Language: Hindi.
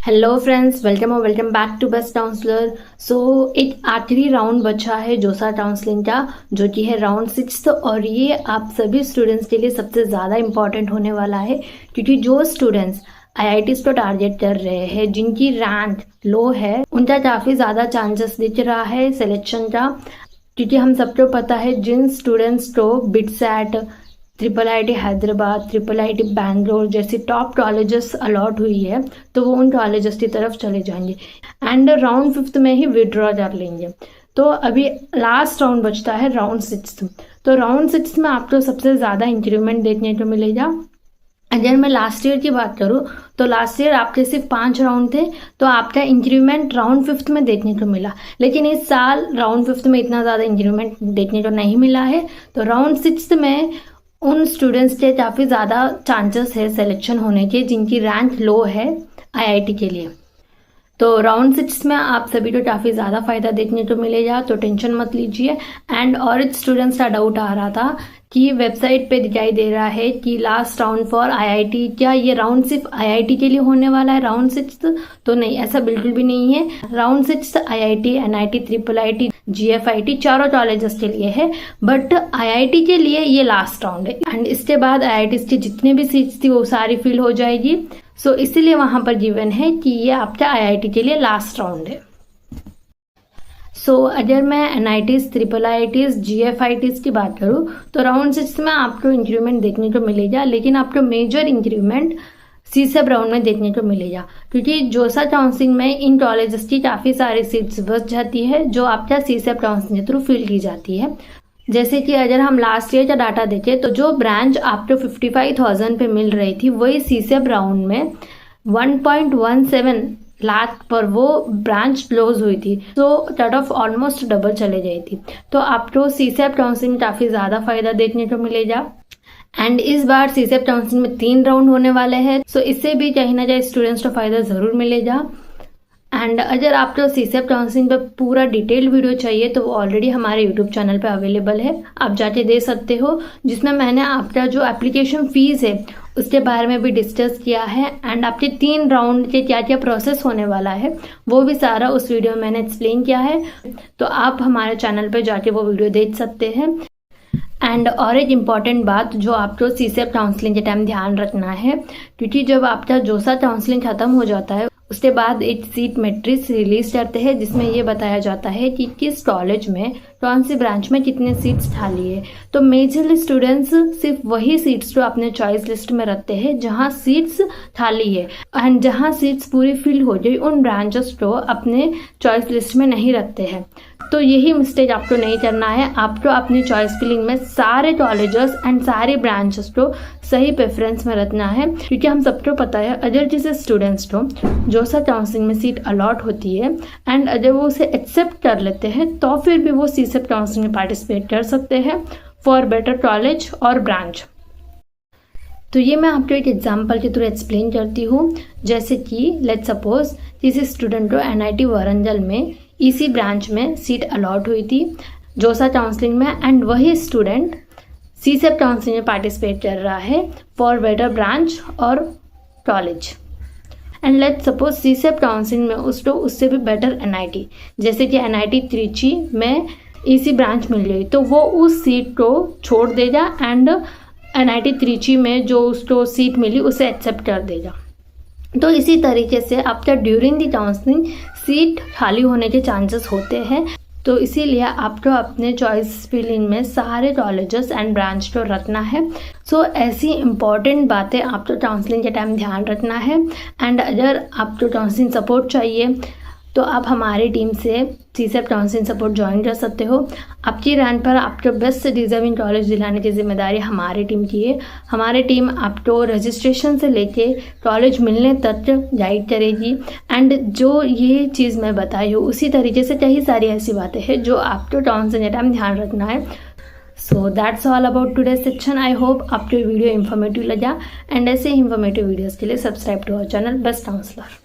Hello friends, welcome back to best counsellor. So एक आखिरी राउंड बचा है जोसा काउंसलिंग का, जो कि है राउंड 6। और ये आप सभी स्टूडेंट्स के लिए सबसे ज़्यादा इम्पॉर्टेंट होने वाला है, क्योंकि जो स्टूडेंट्स आईआईटीज को टारगेट कर रहे हैं, जिनकी रैंक लो है, उनका काफ़ी ज़्यादा चांसेस दिख रहा है सिलेक्शन का। क्योंकि हम सबको पता है जिन स्टूडेंट्स को BITSAT, triple IT Hyderabad, triple IT Bangalore जैसी टॉप कॉलेजेस अलॉट हुई है, तो वो उन कॉलेजेस की तरफ चले जाएंगे एंड राउंड 5 में ही विड्रॉ कर लेंगे। तो अभी लास्ट राउंड बचता है राउंड 6। तो राउंड 6 में आपको सबसे ज़्यादा इंक्रीमेंट देखने को मिलेगा। अगर मैं लास्ट ईयर की बात करूँ तो लास्ट ईयर आपके सिर्फ 5 राउंड थे, तो आपका इंक्रीमेंट राउंड 5 में देखने को मिला। लेकिन इस साल राउंड 5 में इतना ज़्यादा इंक्रीमेंट देखने को नहीं मिला है। तो राउंड 6 में उन स्टूडेंट्स के काफ़ी ज़्यादा चांसेस है सिलेक्शन होने के, जिनकी रैंक लो है आईआईटी के लिए। तो राउंड 6 में आप सभी को काफ़ी ज़्यादा फ़ायदा देखने को मिलेगा, तो टेंशन मत लीजिए। एंड और स्टूडेंट्स का डाउट आ रहा था कि वेबसाइट पे दिखाई दे रहा है कि लास्ट राउंड फॉर आईआईटी, क्या ये राउंड सिर्फ आईआईटी के लिए होने वाला है राउंड 6? तो नहीं, ऐसा बिल्कुल भी नहीं है। Round 6 IIT, NIT, triple IT, GFIT चारों कॉलेजेस के लिए है, बट आईआईटी के लिए ये लास्ट राउंड है। एंड इसके बाद आईआईटी की जितने भी सीट्स थी वो सारी फिल हो जाएगी। सो इसीलिए वहां पर गिवन है कि ये आपका आईआईटी के लिए लास्ट राउंड है। सो अगर मैं एनआईटीज, ट्रिपल आईटीज, जीएफआईटीज की बात करूँ तो राउंड 6 में आपको इंक्रीमेंट देखने को मिलेगा, लेकिन आपको मेजर इंक्रीमेंट सीसेब राउंड में देखने को मिलेगा, क्योंकि जोसा काउंसलिंग में इन कॉलेजेस की काफ़ी सारी सीट्स बच जाती है, जो आपका सीसेब काउंसलिंग के थ्रू फिल की जाती है। जैसे कि अगर हम लास्ट ईयर का डाटा देखें तो जो ब्रांच आपको 55,000 पे मिल रही थी, वही सीसेब राउंड में 1.17 लाख पर वो ब्रांच क्लोज हुई थी। तो कट ऑफ ऑलमोस्ट डबल चले गई थी। तो आपको सीसेब काउंसलिंग काफ़ी ज़्यादा फायदा देखने को मिलेगा। एंड इस बार सीसेब काउंसलिंग में 3 राउंड होने वाले हैं, सो इससे भी कहीं ना कहीं स्टूडेंट्स को फायदा ज़रूर मिलेगा। एंड अगर आपको सीसेब काउंसलिंग पर पूरा डिटेल वीडियो चाहिए तो वो ऑलरेडी हमारे यूट्यूब चैनल पे अवेलेबल है, आप जाके दे सकते हो, जिसमें मैंने आपका जो एप्लीकेशन फीस है उसके बारे में भी डिस्कस किया है। एंड आपके 3 राउंड के क्या क्या प्रोसेस होने वाला है वो भी सारा उस वीडियो में मैंने एक्सप्लेन किया है, तो आप हमारे चैनल पर जाके वो वीडियो देख सकते हैं। एंड और एक इम्पॉर्टेंट बात जो आपको सीसेब काउंसलिंग के टाइम ध्यान रखना है, क्योंकि जब आपका जोसा काउंसलिंग खत्म हो जाता है उसके बाद एक सीट मैट्रिक्स रिलीज करते हैं, जिसमें ये बताया जाता है कि किस कॉलेज में कौन सी ब्रांच में कितने सीट्स खाली है। तो मेजरली स्टूडेंट्स सिर्फ वही सीट्स को अपने चॉइस लिस्ट में रखते हैं जहां सीट्स खाली है, एंड जहां सीट्स पूरी फिल हो गई उन ब्रांचेस को अपने चॉइस लिस्ट में नहीं रखते हैं। तो यही मिस्टेक आपको नहीं करना है। आपको अपनी चॉइस फिलिंग में सारे कॉलेजेस एंड सारे ब्रांचेस को सही प्रेफरेंस में रखना है, क्योंकि हम सबको पता है अगर किसी स्टूडेंट्स को जोसा काउंसलिंग में सीट अलॉट होती है एंड अगर वो उसे एक्सेप्ट कर लेते हैं तो फिर भी वो सीसेब काउंसलिंग में पार्टिसिपेट कर सकते हैं फॉर बेटर कॉलेज और ब्रांच। तो ये मैं आपको एक एग्जांपल के थ्रू एक्सप्लेन करती हूँ। जैसे कि लेट्स सपोज किसी स्टूडेंट को एनआईटी वारंगल में इसी ब्रांच में सीट अलॉट हुई थी जोसा काउंसलिंग में, एंड वही स्टूडेंट सीसेब काउंसलिंग में पार्टिसिपेट कर रहा है फॉर बेटर ब्रांच और college. And let's suppose CSAB counselling में उसको उससे भी बेटर एनआईटी, जैसे कि एनआईटी त्रिची में इसी ब्रांच मिल गई, तो वो उस सीट को छोड़ देगा एंड एनआईटी त्रिची में जो उसको सीट मिली उसे एक्सेप्ट कर देगा। तो इसी तरीके से आपका ड्यूरिंग दी काउंसलिंग सीट खाली होने के चांसेस होते हैं। तो इसीलिए आपको अपने चॉइस फिलिंग में सारे कॉलेजेस एंड ब्रांच को रखना है। सो ऐसी इंपॉर्टेंट बातें आपको काउंसलिंग के टाइम ध्यान रखना है। एंड अगर आपको काउंसलिंग सपोर्ट चाहिए तो आप हमारी टीम से सीसेब काउंसलिंग सपोर्ट ज्वाइन कर सकते हो। आपकी रैंक पर आपको बेस्ट डिजर्विंग कॉलेज दिलाने की जिम्मेदारी हमारी टीम की है। हमारी टीम आपको रजिस्ट्रेशन से लेके कॉलेज मिलने तक गाइड करेगी। एंड जो ये चीज़ मैं बताई हूँ उसी तरीके से कई सारी ऐसी बातें हैं जो आपको काउंसलिंग के टाइम ध्यान रखना है। So that's all about today section. I hope आपको वीडियो इन्फॉर्मेटिव लगा, एंड ऐसे ही इन्फॉर्मेटिव वीडियोज़ के लिए subscribe to our channel best counsellor.